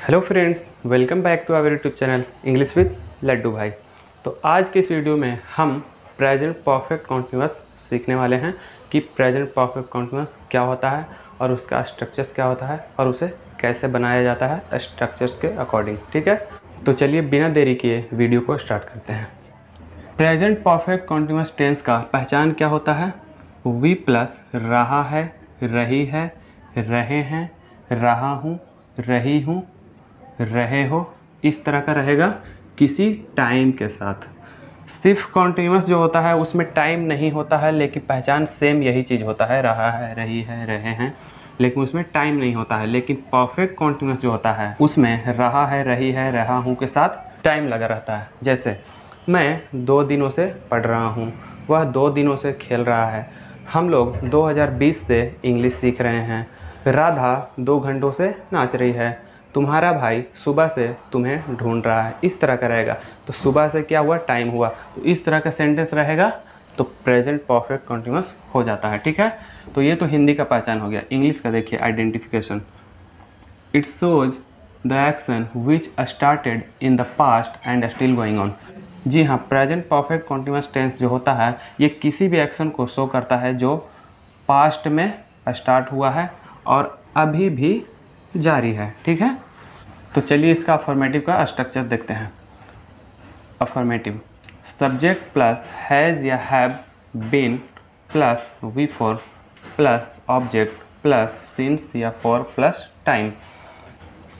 Hello friends, welcome back to our YouTube channel English with Laddu Bhai. तो आज के इस वीडियो में हम प्रेजेंट परफेक्ट कॉन्टिन्यूअस सीखने वाले हैं कि प्रेजेंट परफेक्ट कॉन्टिन्यूअस क्या होता है और उसका स्ट्रक्चर्स क्या होता है और उसे कैसे बनाया जाता है स्ट्रक्चर्स के अकॉर्डिंग। ठीक है, तो चलिए बिना देरी किए वीडियो को स्टार्ट करते हैं। प्रेजेंट परफेक्ट कॉन्टिन्यूअस टेंस का पहचान क्या होता है? वी प्लस रहा है, रही है, रहे हैं, रहा हूँ, रही हूँ, रहे हो, इस तरह का रहेगा किसी टाइम के साथ। सिर्फ कॉन्टिन्यूअस जो होता है उसमें टाइम नहीं होता है, लेकिन पहचान सेम यही चीज़ होता है, रहा है, रही है, रहे हैं, लेकिन उसमें टाइम नहीं होता है। लेकिन परफेक्ट कॉन्टिन्यूअस जो होता है उसमें रहा है, रही है, रहा हूँ के साथ टाइम लगा रहता है। जैसे मैं 2 दिनों से पढ़ रहा हूँ, वह 2 दिनों से खेल रहा है, हम लोग 2020 से इंग्लिश सीख रहे हैं, राधा 2 घंटों से नाच रही है, तुम्हारा भाई सुबह से तुम्हें ढूंढ रहा है, इस तरह का रहेगा। तो सुबह से क्या हुआ? टाइम हुआ, तो इस तरह का सेंटेंस रहेगा तो प्रेजेंट परफेक्ट कॉन्टिन्यूअस हो जाता है। ठीक है, तो ये तो हिंदी का पहचान हो गया। इंग्लिश का देखिए, identification. It shows the action which started in the past and still going on. जी हाँ, प्रेजेंट परफेक्ट कॉन्टिन्यूअस टेंस जो होता है ये किसी भी एक्शन को शो करता है जो पास्ट में स्टार्ट हुआ है और अभी भी जारी है। ठीक है, तो चलिए इसका अफर्मेटिव का स्ट्रक्चर देखते हैं। अफर्मेटिव, सब्जेक्ट प्लस हैज़ या have been plus V four plus object plus since या फॉर प्लस टाइम।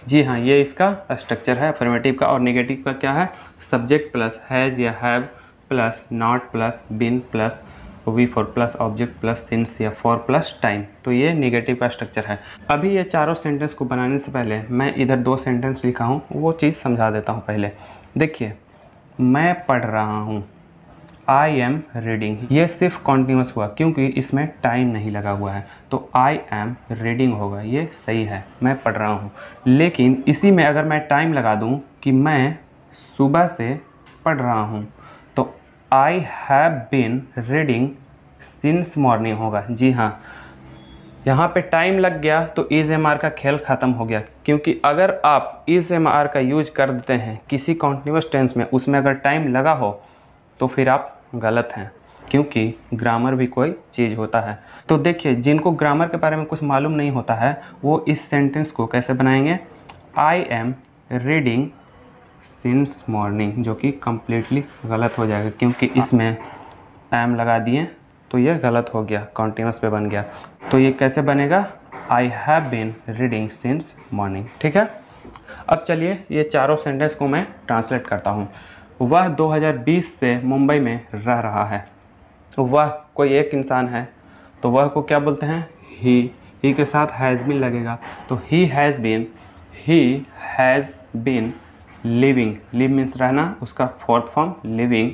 जी हाँ, ये इसका स्ट्रक्चर है अफर्मेटिव का। और नेगेटिव का क्या है? सब्जेक्ट प्लस हैज़ या have plus not plus been plus V four plus object plus since या फॉर प्लस टाइम। तो ये नेगेटिव का स्ट्रक्चर है। अभी ये चारों सेंटेंस को बनाने से पहले मैं इधर 2 सेंटेंस लिखा हूँ, वो चीज़ समझा देता हूँ पहले। देखिए, मैं पढ़ रहा हूँ, आई एम रीडिंग, ये सिर्फ कॉन्टिन्यूअस हुआ क्योंकि इसमें टाइम नहीं लगा हुआ है, तो आई एम रीडिंग होगा, ये सही है, मैं पढ़ रहा हूँ। लेकिन इसी में अगर मैं टाइम लगा दूँ कि मैं सुबह से पढ़ रहा हूँ, तो I have been reading since morning होगा। जी हाँ, यहाँ पे टाइम लग गया तो इज एम आर का खेल ख़त्म हो गया, क्योंकि अगर आप इज एम आर का यूज कर देते हैं किसी कॉन्टिन्यूअस टेंस में, उसमें अगर टाइम लगा हो तो फिर आप गलत हैं, क्योंकि ग्रामर भी कोई चीज़ होता है। तो देखिए, जिनको ग्रामर के बारे में कुछ मालूम नहीं होता है वो इस सेंटेंस को कैसे बनाएंगे? I am reading since morning, जो कि कम्प्लीटली गलत हो जाएगा क्योंकि इसमें एम लगा दिए तो ये गलत हो गया, कॉन्टिन्यूअस पे बन गया। तो ये कैसे बनेगा? I have been reading since morning. ठीक है, अब चलिए ये चारों सेंटेंस को मैं ट्रांसलेट करता हूँ। वह 2020 से मुंबई में रह रहा है। वह कोई एक इंसान है, तो वह को क्या बोलते हैं? ही के साथ हैज़ बीन लगेगा, तो he has been living, live means रहना, उसका fourth form living,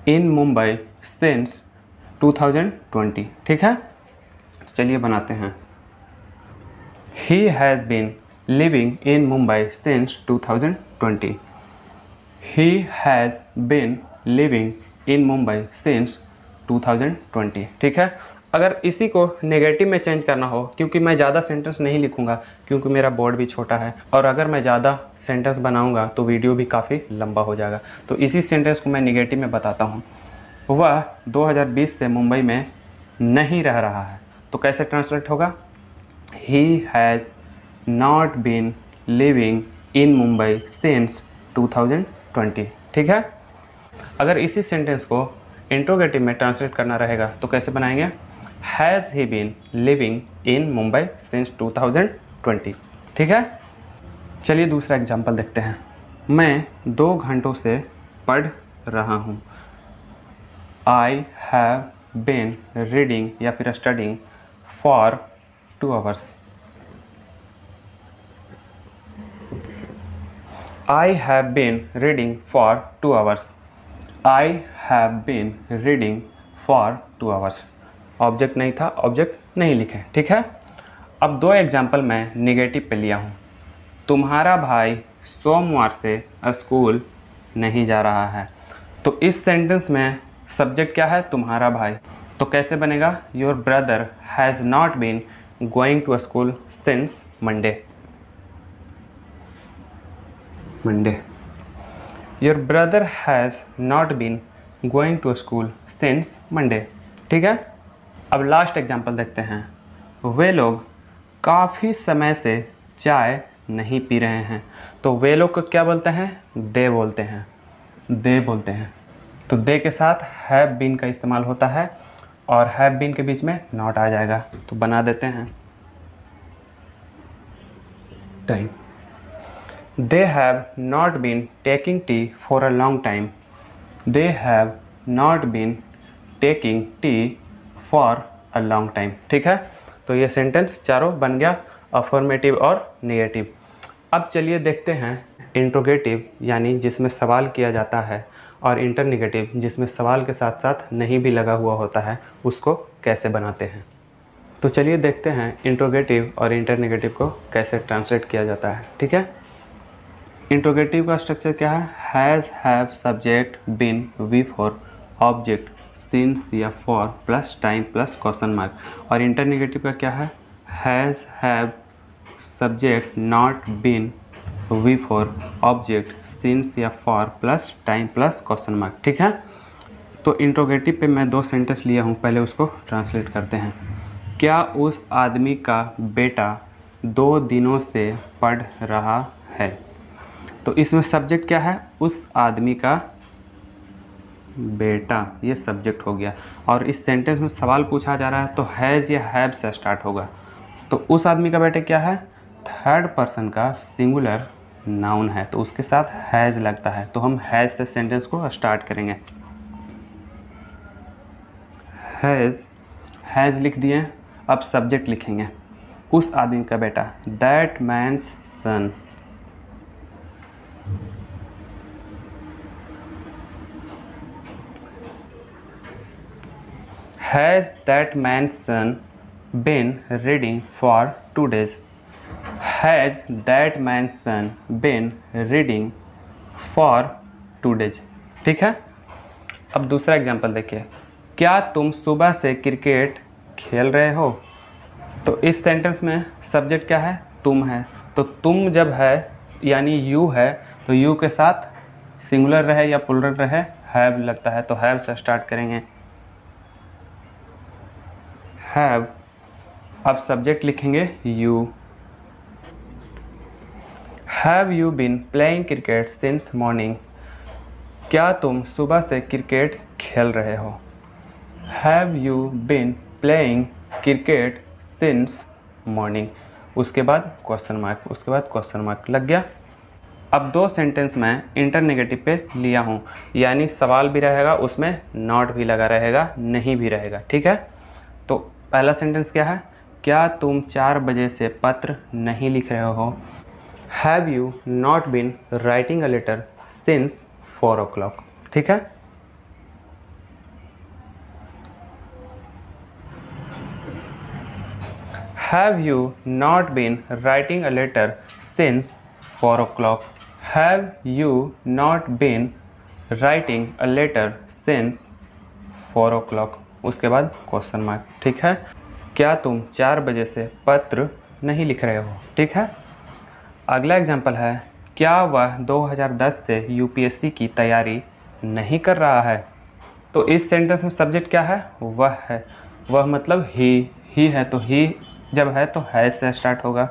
in Mumbai since 2020। ठीक है, चलिए बनाते हैं। He has been living in Mumbai since 2020। He has been living in Mumbai since 2020। ठीक है, अगर इसी को नेगेटिव में चेंज करना हो, क्योंकि मैं ज़्यादा सेंटेंस नहीं लिखूंगा क्योंकि मेरा बोर्ड भी छोटा है, और अगर मैं ज़्यादा सेंटेंस बनाऊंगा तो वीडियो भी काफ़ी लंबा हो जाएगा, तो इसी सेंटेंस को मैं नेगेटिव में बताता हूँ। वह 2020 से मुंबई में नहीं रह रहा है, तो कैसे ट्रांसलेट होगा? He has not been living in Mumbai since 2020। ठीक है, अगर इसी सेंटेंस को इंट्रोगेटिव में ट्रांसलेट करना रहेगा तो कैसे बनाएंगे? Has he been living in Mumbai since 2020। ठीक है, चलिए दूसरा एग्जांपल देखते हैं। मैं 2 घंटों से पढ़ रहा हूँ। आई हैव बीन रीडिंग या फिर studying for 2 hours. I have been reading for 2 hours। I have been reading for 2 hours। Object नहीं था, ऑब्जेक्ट नहीं लिखे। ठीक है, अब 2 एग्जाम्पल मैं नेगेटिव पे लिया हूँ। तुम्हारा भाई सोमवार से स्कूल नहीं जा रहा है, तो इस सेंटेंस में सब्जेक्ट क्या है? तुम्हारा भाई। तो कैसे बनेगा? Your brother has not been going to school since Monday. Monday. Your brother has not been going to school since Monday. ठीक है, अब लास्ट एग्जाम्पल देखते हैं। वे लोग काफ़ी समय से चाय नहीं पी रहे हैं। तो वे लोग को क्या बोलते हैं? दे बोलते हैं, दे बोलते हैं। तो दे के साथ हैव बीन का इस्तेमाल होता है और हैव बीन के बीच में नॉट आ जाएगा। तो बना देते हैं time. They have not been taking tea for a long time. They have not been taking tea for a long time. ठीक है, तो ये सेंटेंस चारों बन गया, अफर्मेटिव और नेगेटिव। अब चलिए देखते हैं इंट्रोगेटिव यानी जिसमें सवाल किया जाता है, और इंटरनेगेटिव जिसमें सवाल के साथ साथ नहीं भी लगा हुआ होता है, उसको कैसे बनाते हैं। तो चलिए देखते हैं इंट्रोगेटिव और इंटरनेगेटिव को कैसे ट्रांसलेट किया जाता है। ठीक है, इंट्रोगेटिव का स्ट्रक्चर क्या है? Has, have, subject, been, V four, object, since या for plus time plus question mark. और इंटरनेगेटिव का क्या है? Has, have, subject, not, been, V four, object, since या for plus time plus question mark. ठीक है, तो इंट्रोगेटिव पे मैं 2 सेंटेंस लिया हूँ, पहले उसको ट्रांसलेट करते हैं। क्या उस आदमी का बेटा 2 दिनों से पढ़ रहा है? तो इसमें सब्जेक्ट क्या है? उस आदमी का बेटा, ये सब्जेक्ट हो गया। और इस सेंटेंस में सवाल पूछा जा रहा है, तो हैज़ या हैव से स्टार्ट होगा। तो उस आदमी का बेटा क्या है? थर्ड पर्सन का सिंगुलर नाउन है, तो उसके साथ हैज़ लगता है। तो हम हैज़ से सेंटेंस को स्टार्ट करेंगे। हैज़ लिख दिए, अब सब्जेक्ट लिखेंगे। उस आदमी का बेटा, that man's son. Has that man's son been reading for 2 days? Has that man's son been reading for 2 days? ठीक है, अब दूसरा एग्जाम्पल देखिए। क्या तुम सुबह से क्रिकेट खेल रहे हो? तो इस सेंटेंस में सब्जेक्ट क्या है? तुम है। तो तुम जब है यानी यू है, तो यू के साथ सिंगुलर रहे या प्लुरल रहे, हैव लगता है। तो हैव से स्टार्ट करेंगे। हैव, अब सब्जेक्ट लिखेंगे you. Have you been playing cricket since morning? क्या तुम सुबह से क्रिकेट खेल रहे हो? Have you been playing cricket since morning? उसके बाद क्वेश्चन मार्क, उसके बाद क्वेश्चन मार्क लग गया। अब 2 सेंटेंस मैं इंटरनेगेटिव पे लिया हूँ, यानी सवाल भी रहेगा, उसमें नॉट भी लगा रहेगा, नहीं भी रहेगा। ठीक है, तो पहला सेंटेंस क्या है? क्या तुम 4 बजे से पत्र नहीं लिख रहे हो? Have you not been writing a letter since 4 o'clock? ठीक है, have you not been writing a letter since 4 o'clock? Have you not been writing a letter since 4 o'clock? उसके बाद क्वेश्चन मार्क। ठीक है, क्या तुम 4 बजे से पत्र नहीं लिख रहे हो? ठीक है, अगला एग्जाम्पल है, क्या वह 2010 से यूपीएससी की तैयारी नहीं कर रहा है? तो इस सेंटेंस में सब्जेक्ट क्या है? वह है। वह मतलब ही है, तो ही जब है तो हैज़ से स्टार्ट होगा।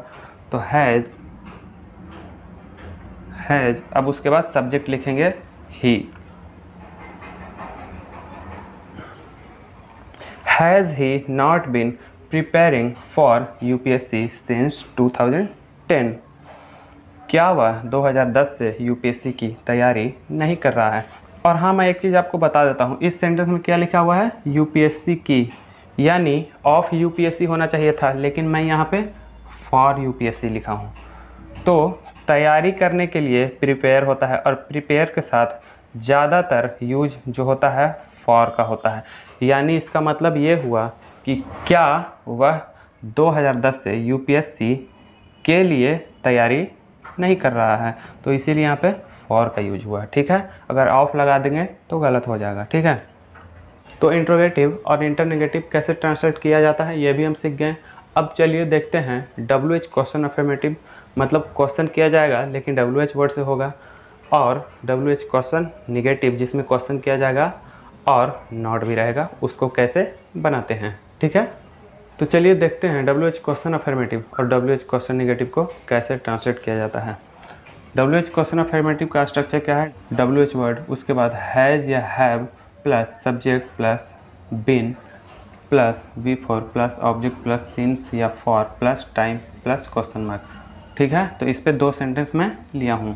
तो हैज़, अब उसके बाद सब्जेक्ट लिखेंगे ही। Has he not been preparing for UPSC since 2010? क्या वह 2010 से यूपीएससी की तैयारी नहीं कर रहा है? और हाँ, मैं एक चीज़ आपको बता देता हूँ, इस सेंटेंस में क्या लिखा हुआ है? यूपीएससी की, यानी ऑफ यूपीएससी होना चाहिए था, लेकिन मैं यहाँ पे फॉर यूपीएससी लिखा हूँ। तो तैयारी करने के लिए प्रिपेयर होता है, और प्रिपेयर के साथ ज़्यादातर यूज जो होता है फॉर का होता है। यानी इसका मतलब ये हुआ कि क्या वह 2010 से यूपीएससी के लिए तैयारी नहीं कर रहा है, तो इसीलिए यहाँ पे फॉर का यूज हुआ है। ठीक है, अगर ऑफ लगा देंगे तो गलत हो जाएगा। ठीक है, तो इंट्रोगेटिव और इंटरनेगेटिव कैसे ट्रांसलेट किया जाता है ये भी हम सीख गए। अब चलिए देखते हैं WH क्वेश्चन अफर्मेटिव मतलब क्वेश्चन किया जाएगा लेकिन WH वर्ड से होगा, और WH क्वेश्चन निगेटिव जिसमें क्वेश्चन किया जाएगा और नॉट भी रहेगा, उसको कैसे बनाते हैं। ठीक है, तो चलिए देखते हैं WH क्वेश्चन अफर्मेटिव और WH क्वेश्चन निगेटिव को कैसे ट्रांसलेट किया जाता है। WH क्वेश्चन अफर्मेटिव का स्ट्रक्चर क्या है, WH वर्ड, उसके बाद हैज़ या have plus subject plus been plus V4 plus object plus since या for plus time plus question mark. ठीक है, तो इस पे 2 सेंटेंस मैं लिया हूँ।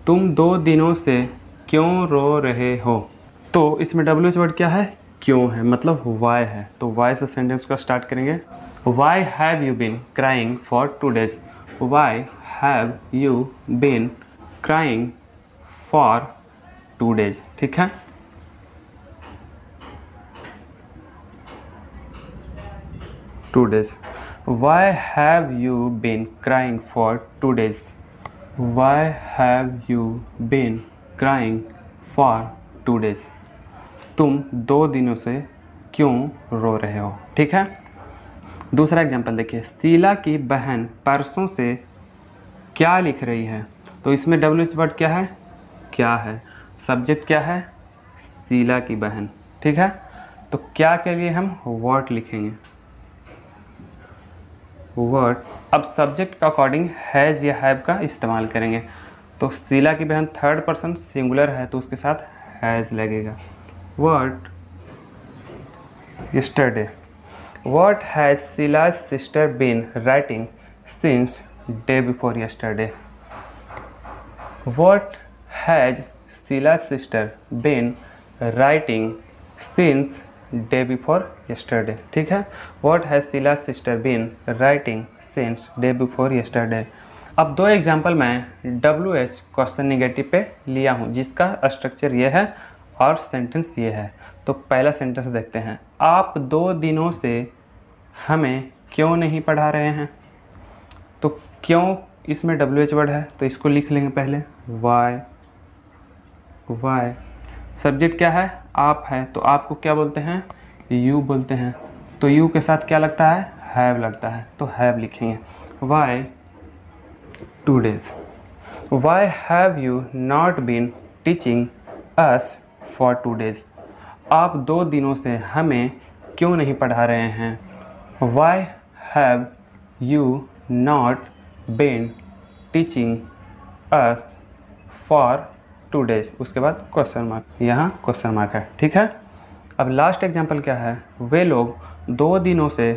तुम 2 दिनों से क्यों रो रहे हो, तो इसमें WH वर्ड क्या है, क्यों है, मतलब वाई है, तो वाई से सेंटेंस को स्टार्ट करेंगे। Why have you been crying for 2 days, why have you been crying for 2 days। ठीक है, two days. Why have you been crying for 2 days, why have you been crying for 2 days, तुम 2 दिनों से क्यों रो रहे हो। ठीक है, दूसरा एग्जांपल देखिए, शीला की बहन परसों से क्या लिख रही है, तो इसमें WH वर्ड क्या है, क्या है, सब्जेक्ट क्या है, शीला की बहन। ठीक है, तो क्या के लिए हम वर्ड लिखेंगे, वर्ड। अब सब्जेक्ट का अकॉर्डिंग हैज़ या हैव का इस्तेमाल करेंगे, तो शीला की बहन 3rd पर्सन सिंगुलर है तो उसके साथ हैज़ लगेगा। Word yesterday, what has Sheila's sister been writing since day before yesterday, what has Sheila's sister been writing since day before yesterday। ठीक है, what has Sheila's sister been writing since day before yesterday। अब 2 example मैं WH question negative पे लिया हूँ जिसका structure ये है और सेंटेंस ये है। तो पहला सेंटेंस देखते हैं, आप 2 दिनों से हमें क्यों नहीं पढ़ा रहे हैं, तो क्यों इसमें WH वर्ड है तो इसको लिख लेंगे पहले, वाई। वाई सब्जेक्ट क्या है, आप है, तो आपको क्या बोलते हैं, यू बोलते हैं, तो यू के साथ क्या लगता है, हैव लगता है, तो हैव लिखेंगे। Why 2 days, why have you not been teaching us for 2 days, आप 2 दिनों से हमें क्यों नहीं पढ़ा रहे हैं। Why have you not been teaching us for 2 days, उसके बाद क्वेश्चन मार्क, यहाँ क्वेश्चन मार्क है। ठीक है, अब लास्ट एग्जांपल क्या है, वे लोग 2 दिनों से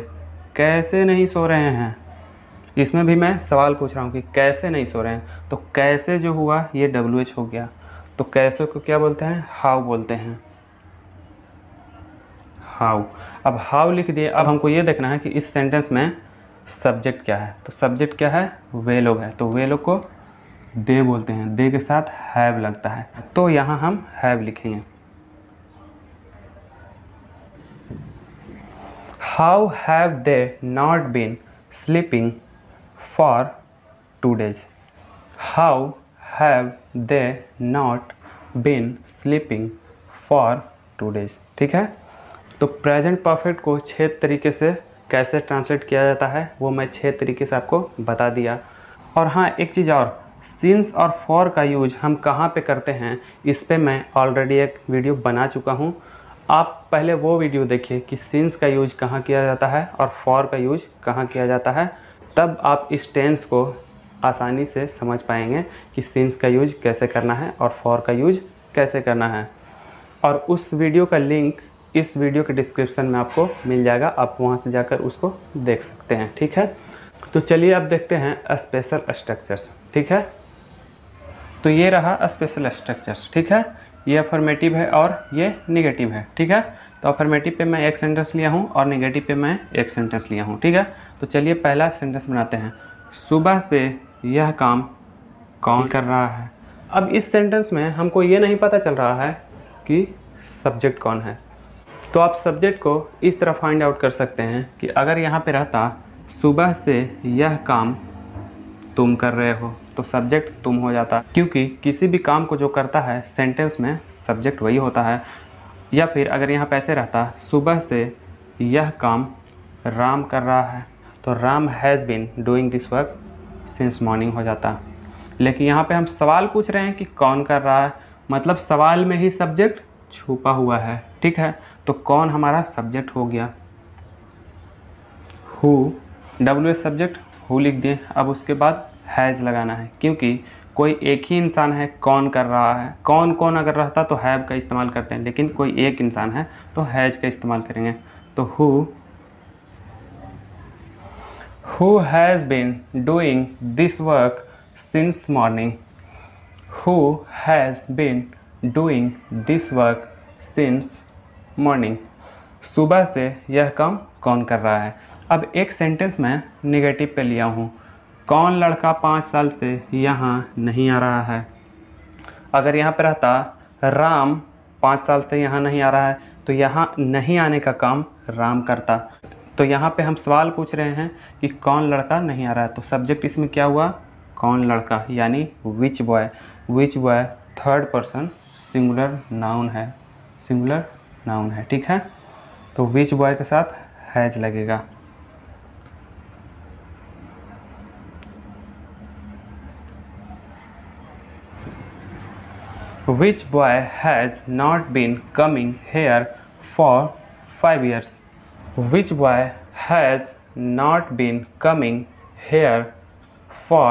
कैसे नहीं सो रहे हैं। इसमें भी मैं सवाल पूछ रहा हूँ कि कैसे नहीं सो रहे हैं, तो कैसे जो हुआ ये WH हो गया, तो कैसे को क्या बोलते हैं, हाउ बोलते हैं, हाउ। अब हाउ लिख दिए, अब हमको ये देखना है कि इस सेंटेंस में सब्जेक्ट क्या है, तो सब्जेक्ट क्या है, वे लोग है, तो वे लोग को दे बोलते हैं, दे के साथ हैव लगता है, तो यहाँ हम हैव लिखेंगे। How have they not been sleeping for 2 days, how have they not been sleeping for 2 days। ठीक है, तो प्रेजेंट परफेक्ट को 6 तरीके से कैसे ट्रांसलेट किया जाता है वो मैं 6 तरीके से आपको बता दिया। और हाँ, एक चीज़ और, सिंस और फॉर का यूज हम कहाँ पे करते हैं इस पे मैं ऑलरेडी एक वीडियो बना चुका हूँ, आप पहले वो वीडियो देखिए कि सिंस का यूज कहाँ किया जाता है और फॉर का यूज कहाँ किया जाता है, तब आप इस टेंस को आसानी से समझ पाएंगे कि सिंस का यूज कैसे करना है और फॉर का यूज कैसे करना है। और उस वीडियो का लिंक इस वीडियो के डिस्क्रिप्शन में आपको मिल जाएगा, आप वहां से जाकर उसको देख सकते हैं। ठीक है, तो चलिए अब देखते हैं स्पेशल स्ट्रक्चर्स। ठीक है, तो ये रहा स्पेशल स्ट्रक्चर्स। ठीक है, ये अफर्मेटिव है और ये निगेटिव है। ठीक है, तो अफर्मेटिव पे मैं एक सेंटेंस लिया हूँ और निगेटिव पे मैं एक सेंटेंस लिया हूँ। ठीक है, तो चलिए पहला सेंटेंस बनाते हैं, सुबह से यह काम कौन कर रहा है। अब इस सेंटेंस में हमको ये नहीं पता चल रहा है कि सब्जेक्ट कौन है, तो आप सब्जेक्ट को इस तरह फाइंड आउट कर सकते हैं कि अगर यहाँ पे रहता सुबह से यह काम तुम कर रहे हो, तो सब्जेक्ट तुम हो जाता, क्योंकि किसी भी काम को जो करता है सेंटेंस में सब्जेक्ट वही होता है। या फिर अगर यहाँ पे ऐसे रहता सुबह से यह काम राम कर रहा है, तो Ram has been doing this work since morning हो जाता। लेकिन यहाँ पे हम सवाल पूछ रहे हैं कि कौन कर रहा है, मतलब सवाल में ही सब्जेक्ट छुपा हुआ है। ठीक है, तो कौन हमारा सब्जेक्ट हो गया। Who, W S subject who लिख दिए। अब उसके बाद हैज़ लगाना है, क्योंकि कोई एक ही इंसान है कौन कर रहा है। कौन कौन अगर रहता तो हैव का इस्तेमाल करते हैं, लेकिन कोई एक इंसान है तो हैज़ का इस्तेमाल करेंगे। तो who has been doing this work since morning. Who has been doing this work since morning. सुबह से यह काम कौन कर रहा है। अब एक सेंटेंस में नेगेटिव पे लिया हूँ। कौन लड़का 5 साल से यहाँ नहीं आ रहा है। अगर यहाँ पे रहता राम 5 साल से यहाँ नहीं आ रहा है, तो यहाँ नहीं आने का काम राम करता। तो यहाँ पे हम सवाल पूछ रहे हैं कि कौन लड़का नहीं आ रहा है, तो सब्जेक्ट इसमें क्या हुआ, कौन लड़का, यानी which boy. Which boy third person singular noun है, सिंगुलर नाउन है। ठीक है, तो विच बॉय के साथ हैज़ लगेगा। Which boy has not been coming here for 5 years? Which boy has not been coming here for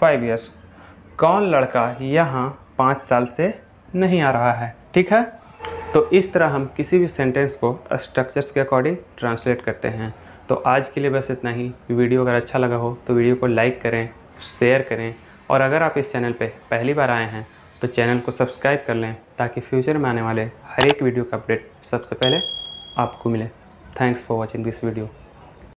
5 years? कौन लड़का यहाँ 5 साल से नहीं आ रहा है। ठीक है, तो इस तरह हम किसी भी सेंटेंस को स्ट्रक्चर्स के अकॉर्डिंग ट्रांसलेट करते हैं। तो आज के लिए बस इतना ही। वीडियो अगर अच्छा लगा हो तो वीडियो को लाइक करें, शेयर करें, और अगर आप इस चैनल पे पहली बार आए हैं तो चैनल को सब्सक्राइब कर लें, ताकि फ्यूचर में आने वाले हर एक वीडियो का अपडेट सबसे पहले आपको मिले। Thanks for watching this video.